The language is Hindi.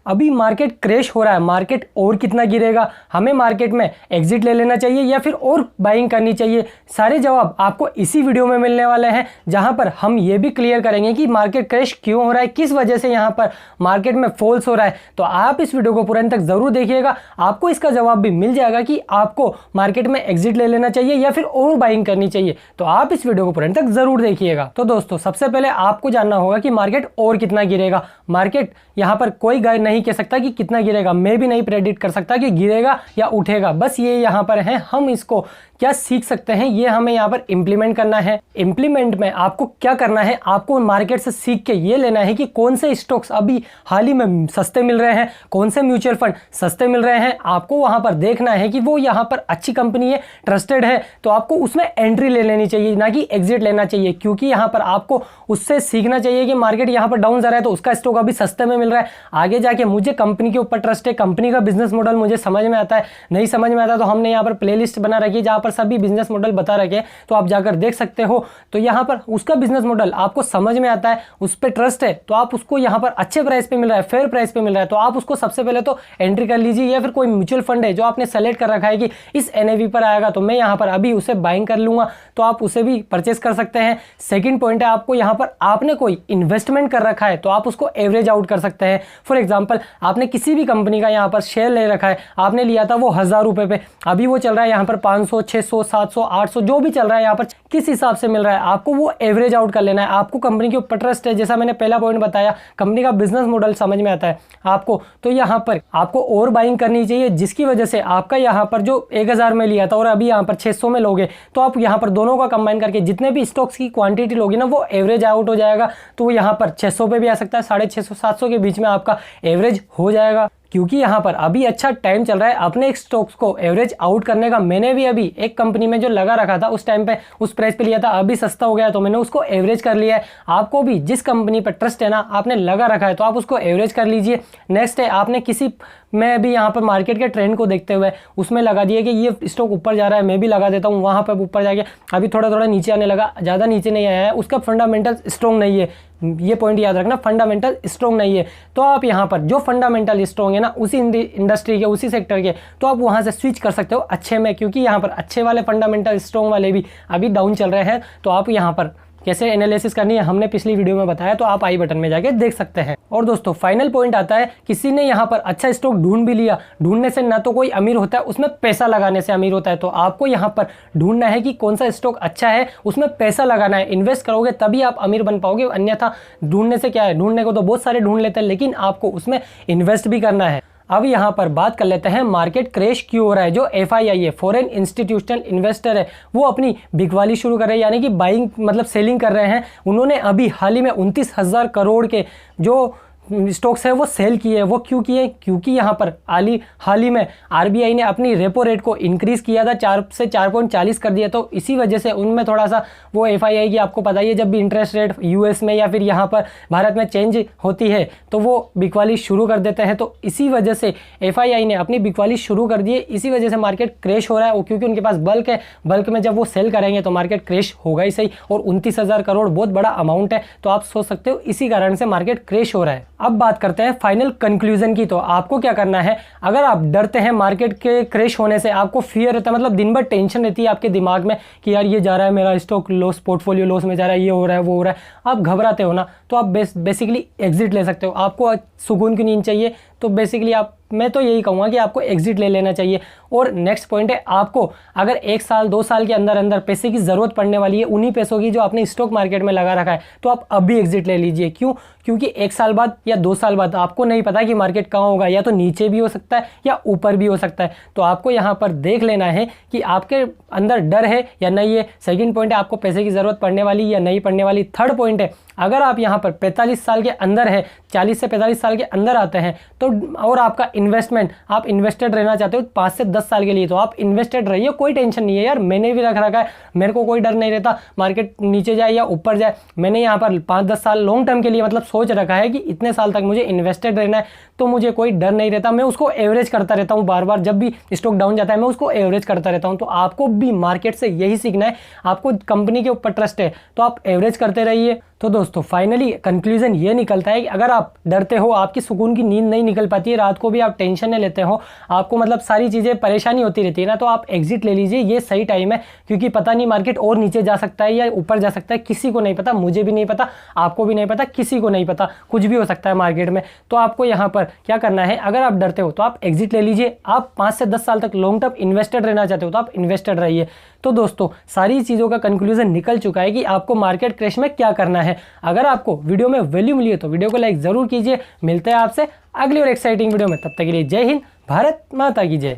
अभी मार्केट क्रैश हो रहा है, मार्केट और कितना गिरेगा, हमें मार्केट में एग्जिट ले लेना चाहिए या फिर और बाइंग करनी चाहिए, सारे जवाब आपको इसी वीडियो में मिलने वाले हैं, जहां पर हम ये भी क्लियर करेंगे कि मार्केट क्रैश क्यों हो रहा है, किस वजह से यहां पर मार्केट में फॉल्स हो रहा है। तो आप इस वीडियो को पूरे अंत तक जरूर देखिएगा, आपको इसका जवाब भी मिल जाएगा कि आपको मार्केट में एग्जिट ले लेना चाहिए या फिर और बाइंग करनी चाहिए। तो आप इस वीडियो को पूरे अंत तक जरूर देखिएगा। तो दोस्तों सबसे पहले आपको जानना होगा कि मार्केट और कितना गिरेगा। मार्केट यहां पर कोई गाइड नहीं कह सकता कि कितना गिरेगा, मैं भी नहीं प्रेडिक्ट कर सकता कि गिरेगा या उठेगा, बस ये यहां पर है। हम इसको क्या सीख सकते हैं ये हमें यहां पर इंप्लीमेंट करना है। इंप्लीमेंट में आपको क्या करना है, आपको मार्केट से सीख के ये लेना है कि कौन से स्टॉक्स अभी हाल ही में सस्ते मिल रहे हैं, कौन से म्यूचुअल फंड सस्ते मिल रहे हैं। आपको वहां पर देखना है कि वो यहां पर अच्छी कंपनी है, ट्रस्टेड है, तो आपको उसमें एंट्री ले लेनी चाहिए, ना कि एग्जिट लेना चाहिए। क्योंकि यहां पर आपको उससे सीखना चाहिए कि मार्केट यहां पर डाउन जा रहा है तो उसका स्टॉक अभी सस्ते में मिल रहा है, आगे जाके मुझे कंपनी के ऊपर ट्रस्ट है, कंपनी का बिजनेस मॉडल मुझे समझ में आता है, नहीं समझ में आता तो हमने यहाँ पर प्लेलिस्ट बना रखी है जहां पर सभी बिजनेस मॉडल बता रखे, तो आप जाकर देख सकते हो। तो यहां पर उसका बिजनेस मॉडल आपको समझ में आता है, उस पर ट्रस्ट है, तो आप उसको यहां पर अच्छे प्राइस पे मिल रहा है, फेयर प्राइस पे मिल रहा है, तो आप उसको सबसे पहले तो एंट्री कर लीजिए। या फिर कोई म्यूचुअल फंड है जो आपने सेलेक्ट कर रखा है कि इस एनएवी पर आएगा तो मैं यहां पर अभी उसे बाइंग कर लूंगा, तो आप उसे भी परचेस कर सकते हैं। सेकंड पॉइंट है, आपको यहां पर आपने कोई इन्वेस्टमेंट कर रखा है तो आप उसको एवरेज आउट कर सकते हैं। फॉर एग्जांपल आपने किसी भी कंपनी का यहां पर शेयर ले रखा है, आपने लिया था वो 1000 रुपए पे, अभी वो चल रहा है यहां पर 500, 600, 700, 800 जो भी चल रहा है, यहां पर किस हिसाब से मिल रहा है आपको वो एवरेज आउट कर लेना है। आपको कंपनी के ऊपर ट्रस्ट है, जैसा मैंने पहला पॉइंट बताया, कंपनी का बिजनेस मॉडल समझ में आता है आपको, तो यहां पर आपको और बाइंग करनी चाहिए, जिसकी वजह से आपका यहां पर जो 1000 में लिया था और अभी यहां पर 600 में लोगे, तो आप यहां पर दोनों का कंबाइन करके जितने भी स्टॉक्स की क्वांटिटी लोगे ना वो एवरेज आउट हो जाएगा। तो वो यहां पर 600 पे भी आ सकता है, 650, 700 के बीच में आपका एवरेज हो जाएगा। क्योंकि यहां पर अभी अच्छा टाइम चल रहा है अपने एक स्टॉक्स को एवरेज आउट करने का। मैंने भी अभी एक कंपनी में जो लगा रखा था उस टाइम पे उस प्राइस पे लिया था, अभी सस्ता हो गया तो मैंने उसको एवरेज कर लिया है। आपको भी जिस कंपनी पर ट्रस्ट है ना, आपने लगा रखा है तो आप उसको एवरेज कर लीजिए। नेक्स्ट है, आपने किसी मैं भी यहाँ पर मार्केट के ट्रेंड को देखते हुए उसमें लगा दिया कि ये स्टॉक ऊपर जा रहा है, मैं भी लगा देता हूँ, वहाँ पर ऊपर जाके अभी थोड़ा थोड़ा नीचे आने लगा, ज़्यादा नीचे नहीं आया है, उसका फंडामेंटल स्ट्रॉन्ग नहीं है, ये पॉइंट याद रखना, फंडामेंटल स्ट्रॉन्ग नहीं है। तो आप यहाँ पर जो फंडामेंटल स्ट्रॉन्ग है ना उसी इंडस्ट्री के, उसी सेक्टर के, तो आप वहाँ से स्विच कर सकते हो अच्छे में, क्योंकि यहाँ पर अच्छे वाले फंडामेंटल स्ट्रॉन्ग वाले भी अभी डाउन चल रहे हैं। तो आप यहाँ पर कैसे एनालिसिस करनी है हमने पिछली वीडियो में बताया, तो आप आई बटन में जाके देख सकते हैं। और दोस्तों फाइनल पॉइंट आता है, किसी ने यहाँ पर अच्छा स्टॉक ढूंढ भी लिया, ढूंढने से ना तो कोई अमीर होता है, उसमें पैसा लगाने से अमीर होता है। तो आपको यहाँ पर ढूंढना है कि कौन सा स्टॉक अच्छा है, उसमें पैसा लगाना है, इन्वेस्ट करोगे तभी आप अमीर बन पाओगे, अन्यथा ढूंढने से क्या है, ढूंढने को तो बहुत सारे ढूंढ लेते हैं, लेकिन आपको उसमें इन्वेस्ट भी करना है। अब यहाँ पर बात कर लेते हैं मार्केट क्रैश क्यों हो रहा है। जो FII है, फॉरेन इंस्टीट्यूशनल इन्वेस्टर है, वो अपनी बिकवाली शुरू कर रहे हैं, यानी कि बाइंग मतलब सेलिंग कर रहे हैं। उन्होंने अभी हाल ही में 29,000 करोड़ के जो स्टॉक्स है वो सेल किए। वो क्यों किए, क्योंकि यहाँ पर हाल ही में RBI ने अपनी रेपो रेट को इंक्रीज किया था, 4 से 4.40 कर दिया, तो इसी वजह से उनमें थोड़ा सा वो FII की आपको पता ही है, जब भी इंटरेस्ट रेट US में या फिर यहाँ पर भारत में चेंज होती है तो वो बिकवाली शुरू कर देते हैं। तो इसी वजह से FII ने अपनी बिकवाली शुरू कर दी है, इसी वजह से मार्केट क्रैश हो रहा है। वो क्योंकि उनके पास बल्क है, बल्क में जब वो सेल करेंगे तो मार्केट क्रैश होगा ही सही, और 29,000 करोड़ बहुत बड़ा अमाउंट है, तो आप सोच सकते हो इसी कारण से मार्केट क्रैश हो रहा है। अब बात करते हैं फाइनल कंक्लूजन की। तो आपको क्या करना है, अगर आप डरते हैं मार्केट के क्रैश होने से, आपको फियर रहता है, मतलब दिन भर टेंशन रहती है आपके दिमाग में कि यार ये जा रहा है, मेरा स्टॉक लॉस, पोर्टफोलियो लॉस में जा रहा है, ये हो रहा है, वो हो रहा है, आप घबराते हो ना, तो आप बेसिकली एग्जिट ले सकते हो। आपको सुकून की नींद चाहिए तो बेसिकली मैं तो यही कहूँगा कि आपको एग्जिट ले लेना चाहिए। और नेक्स्ट पॉइंट है, आपको अगर 1 साल 2 साल के अंदर अंदर पैसे की ज़रूरत पड़ने वाली है, उन्हीं पैसों की जो आपने स्टॉक मार्केट में लगा रखा है, तो आप अभी एग्जिट ले लीजिए। क्यों, क्योंकि 1 साल बाद या 2 साल बाद आपको नहीं पता कि मार्केट कहाँ होगा, या तो नीचे भी हो सकता है या ऊपर भी हो सकता है। तो आपको यहाँ पर देख लेना है कि आपके अंदर डर है या नहीं है। सेकंड पॉइंट है, आपको पैसे की ज़रूरत पड़ने वाली या नहीं पड़ने वाली। थर्ड पॉइंट है, अगर आप यहाँ पर 45 साल के अंदर है, 40 से 45 साल के अंदर आते हैं तो, और आपका इन्वेस्टमेंट, आप इन्वेस्टेड रहना चाहते हो 5 से 10 साल के लिए, तो आप इन्वेस्टेड रहिए, कोई टेंशन नहीं है यार। मैंने भी रख रखा है, मेरे को कोई डर नहीं रहता मार्केट नीचे जाए या ऊपर जाए। मैंने यहाँ पर 5-10 साल लॉन्ग टर्म के लिए मतलब सोच रखा है कि इतने साल तक मुझे इन्वेस्टेड रहना है, तो मुझे कोई डर नहीं रहता। मैं उसको एवरेज करता रहता हूँ, बार बार जब भी स्टॉक डाउन जाता है मैं उसको एवरेज करता रहता हूँ। तो आपको भी मार्केट से यही सीखना है। आपको कंपनी के ऊपर ट्रस्ट है तो आप एवरेज करते रहिए। तो दोस्तों फाइनली कंक्लूजन ये निकलता है कि अगर आप डरते हो, आपकी सुकून की नींद नहीं निकल पाती है, रात को भी आप टेंशन नहीं लेते हो, आपको मतलब सारी चीज़ें परेशानी होती रहती है ना, तो आप एग्जिट ले लीजिए, ये सही टाइम है। क्योंकि पता नहीं मार्केट और नीचे जा सकता है या ऊपर जा सकता है, किसी को नहीं पता, मुझे भी नहीं पता, आपको भी नहीं पता, किसी को नहीं पता, कुछ भी हो सकता है मार्केट में। तो आपको यहाँ पर क्या करना है, अगर आप डरते हो तो आप एग्जिट ले लीजिए। आप 5 से 10 साल तक लॉन्ग टर्म इन्वेस्टेड रहना चाहते हो तो आप इन्वेस्टेड रहिए। तो दोस्तों सारी चीज़ों का कंक्लूजन निकल चुका है कि आपको मार्केट क्रैश में क्या करना है। अगर आपको वीडियो में वैल्यू मिली है तो वीडियो को लाइक ज़रूर कीजिए। मिलते हैं आपसे अगली और एक्साइटिंग वीडियो में, तब तक के लिए जय हिंद, भारत माता की जय।